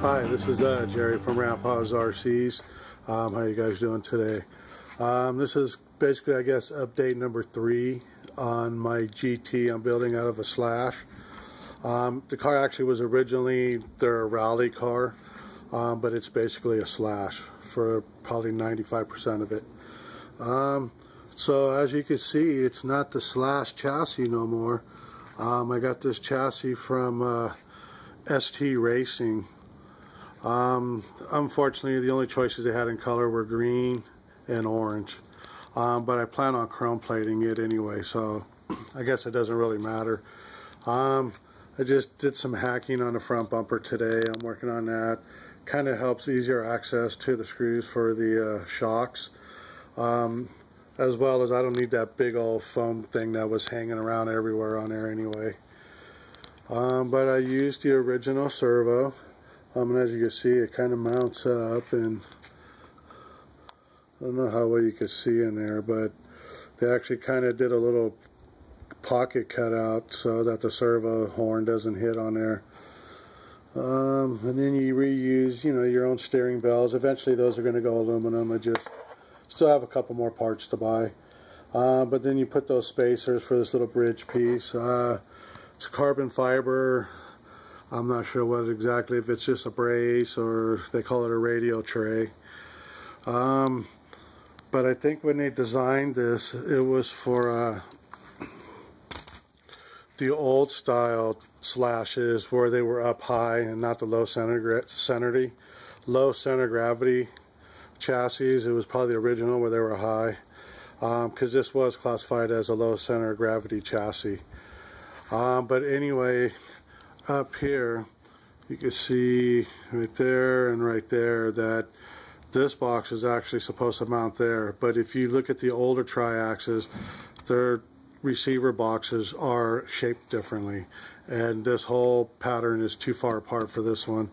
Hi, this is Jerry from Grandpa's RCs. How are you guys doing today? This is basically, I guess, update number 3 on my GT I'm building out of a Slash. The car actually was originally their rally car, but it's basically a Slash for probably 95% of it. So as you can see, it's not the Slash chassis no more. I got this chassis from ST Racing. Unfortunately, the only choices they had in color were green and orange, but I plan on chrome plating it anyway, so I guess it doesn't really matter. I just did some hacking on the front bumper today. I'm working on that. Kind of helps easier access to the screws for the shocks, as well as I don't need that big old foam thing that was hanging around everywhere on there anyway. But I used the original servo. And as you can see, it kind of mounts up, and I don't know how well you can see in there, but they actually kind of did a little pocket cutout so that the servo horn doesn't hit on there. And then you reuse, your own steering bells. Eventually those are going to go aluminum. I just still have a couple more parts to buy. But then you put those spacers for this little bridge piece. It's a carbon fiber. I'm not sure what exactly, if it's just a brace or they call it a radio tray. But I think when they designed this, it was for the old style Slashes where they were up high and not the low center gravity chassis. It was probably the original where they were high, because this was classified as a low center gravity chassis. But anyway, up here you can see right there and right there that this box is actually supposed to mount there, but if you look at the older Traxxas, their receiver boxes are shaped differently, and this whole pattern is too far apart for this one.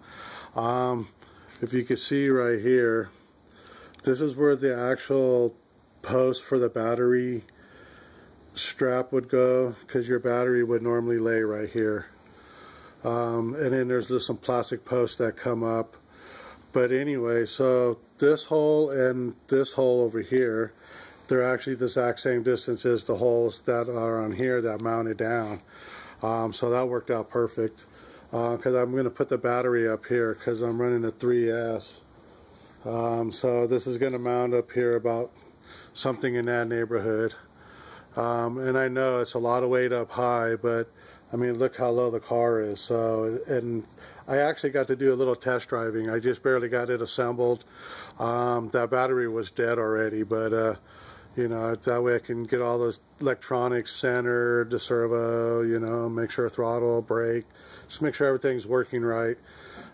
If you can see right here, this is where the actual post for the battery strap would go, because your battery would normally lay right here. And then there's just some plastic posts that come up. But anyway, so this hole and this hole over here, they're actually the exact same distance as the holes that are on here that mounted down. So that worked out perfect, because I'm going to put the battery up here because I'm running a 3S. So this is going to mount up here about something in that neighborhood. And I know it's a lot of weight up high, but I mean, look how low the car is. So, and I actually got to do a little test driving. I just barely got it assembled. That battery was dead already, but that way I can get all those electronics centered, the servo, make sure throttle, brake, just make sure everything's working right.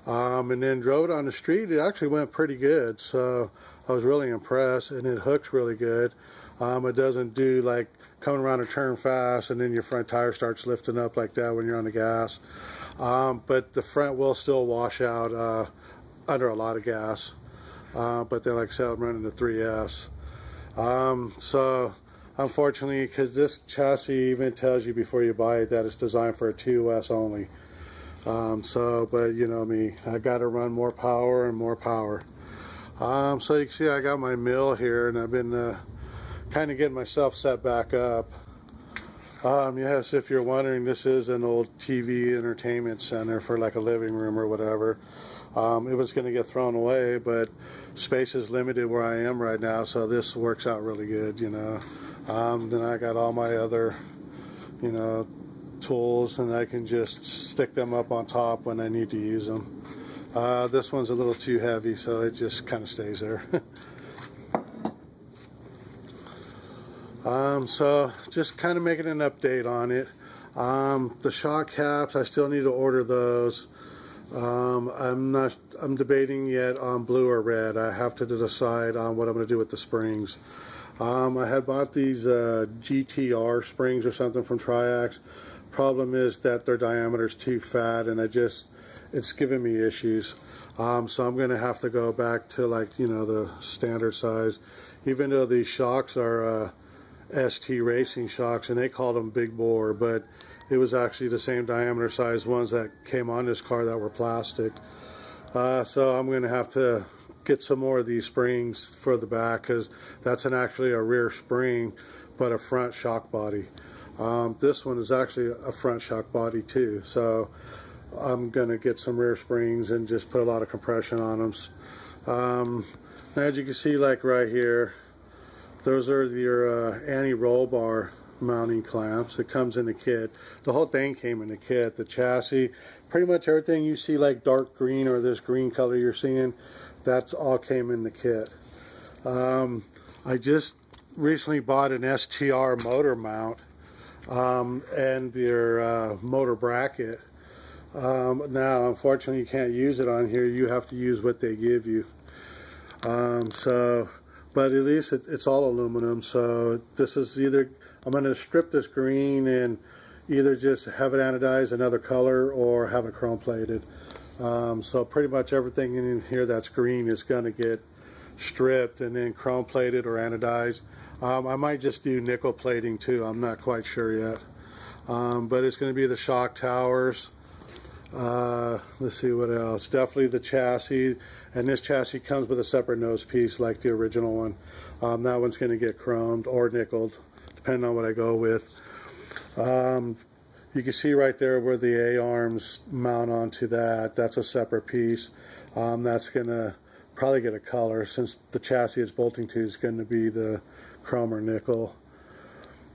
And then drove it on the street. It actually went pretty good, so I was really impressed, and it hooks really good. It doesn't do like coming around a turn fast and then your front tire starts lifting up like that when you're on the gas. But the front will still wash out under a lot of gas. But then, like I said, I'm running the 3S. So unfortunately, because this chassis even tells you before you buy it that it's designed for a 2S only. But you know me, I got to run more power and more power. So you can see I got my mill here, and I've been kind of getting myself set back up. Yes, if you're wondering, this is an old TV entertainment center for like a living room or whatever. It was going to get thrown away, but space is limited where I am right now, so this works out really good, Then I got all my other, tools, and I can just stick them up on top when I need to use them. This one's a little too heavy, so it just kind of stays there. So just kind of making an update on it. The shock caps, I still need to order those. I'm debating yet on blue or red. I have to decide on what I'm going to do with the springs. I had bought these GTR springs or something from Traxxas. Problem is that their diameter is too fat, and it's giving me issues. So I'm going to have to go back to the standard size, even though these shocks are ST Racing shocks, and they called them big bore, but it was actually the same diameter size ones that came on this car that were plastic. So I'm going to have to get some more of these springs for the back, because that's actually a rear spring but a front shock body. This one is actually a front shock body too, so I'm going to get some rear springs and just put a lot of compression on them. As you can see, like right here, those are your anti-roll bar mounting clamps. It comes in the kit. The whole thing came in the kit. The chassis, pretty much everything you see like dark green or this green color you're seeing, that's all came in the kit. I just recently bought an STR motor mount and their motor bracket. Now unfortunately you can't use it on here. You have to use what they give you. But at least it's all aluminum, so this is either, I'm going to strip this green and either just have it anodized another color or have it chrome plated. So pretty much everything in here that's green is going to get stripped and then chrome plated or anodized. I might just do nickel plating too, I'm not quite sure yet. But it's going to be the shock towers. Let's see what else. Definitely the chassis, and this chassis comes with a separate nose piece like the original one. That one's going to get chromed or nickeled, depending on what I go with. You can see right there where the A-arms mount onto that. That's a separate piece. That's going to probably get a color, since the chassis it's bolting to is going to be the chrome or nickel.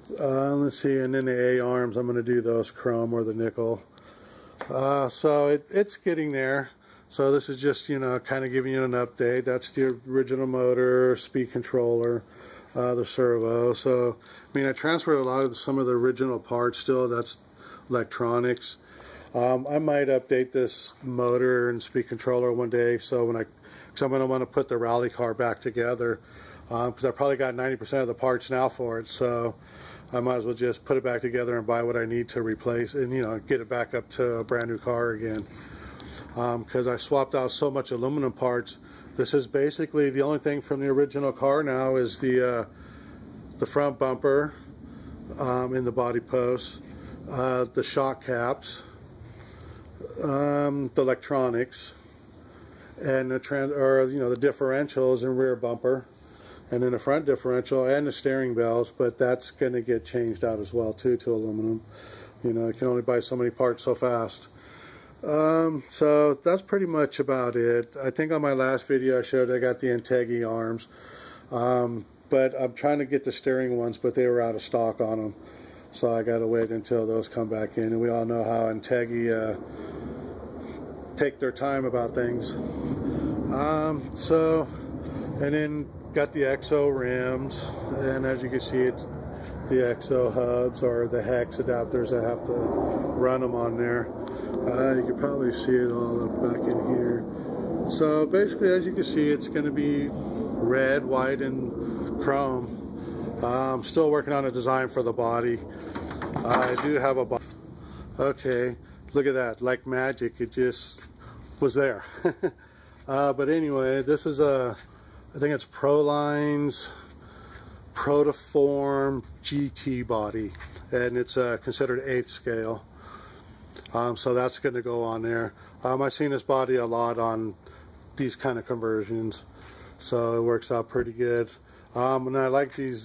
Let's see, and then the A-arms, I'm going to do those chrome or the nickel. So it's getting there. So this is just, you know, kind of giving you an update. That's the original motor, speed controller, the servo. So, I mean, I transferred a lot of some of the original parts still. That's electronics. I might update this motor and speed controller one day. So when because I'm going to want to put the rally car back together, because I probably got 90% of the parts now for it. So I might as well just put it back together and buy what I need to replace and, you know, get it back up to a brand new car again. Because I swapped out so much aluminum parts. This is basically the only thing from the original car now is the front bumper in the body posts, the shock caps, the electronics, and the the differentials and rear bumper, and then the front differential and the steering bells. But that's going to get changed out as well too to aluminum. You know, you can only buy so many parts so fast. So that's pretty much about it. I think on my last video I showed I got the Integrity arms, but I'm trying to get the steering ones, but they were out of stock on them, so I gotta wait until those come back in. And we all know how Integrity take their time about things. And then got the EXO rims, and as you can see, it's the EXO hubs or the hex adapters that have to run them on there. You can probably see it all up back in here. So basically, as you can see, it's going to be red, white, and chrome. I'm still working on a design for the body. I do have a body. Okay, look at that, like magic, it just was there. But anyway, this is I think it's Proline's Protoform GT body, and it's considered 8th scale. So that's going to go on there. I've seen this body a lot on these kind of conversions, so it works out pretty good. And I like the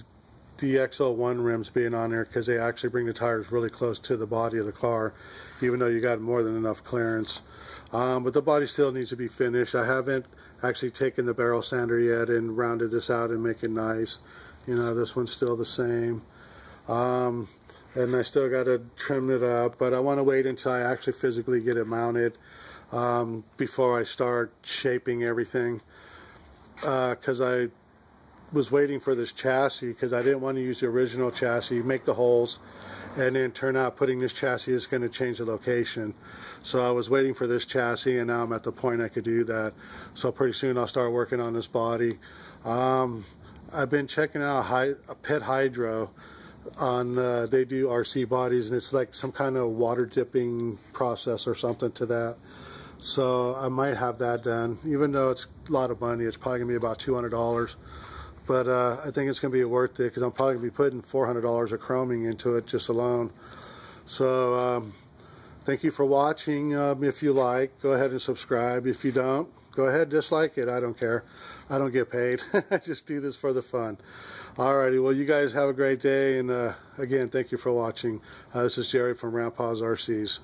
XO1 rims being on there because they actually bring the tires really close to the body of the car, even though you got more than enough clearance. But the body still needs to be finished. I haven't actually taken the barrel sander yet and rounded this out and make it nice. You know, this one's still the same. And I still got to trim it up, but I want to wait until I actually physically get it mounted before I start shaping everything, because I was waiting for this chassis because I didn't want to use the original chassis, make the holes, and then turn out putting this chassis is going to change the location. So I was waiting for this chassis, and now I'm at the point I could do that. So pretty soon I'll start working on this body. I've been checking out Pet Hydro on they do RC bodies, and it's like some kind of water dipping process or something to that. So I might have that done, even though it's a lot of money. It's probably gonna be about $200, but I think it's gonna be worth it because I'm probably gonna be putting $400 of chroming into it just alone. So Thank you for watching. If you like, go ahead and subscribe. If you don't, go ahead, dislike it. I don't care. I don't get paid. I just do this for the fun. Alrighty, well, you guys have a great day, and again, thank you for watching. This is Jerry from Grandpa's RCs.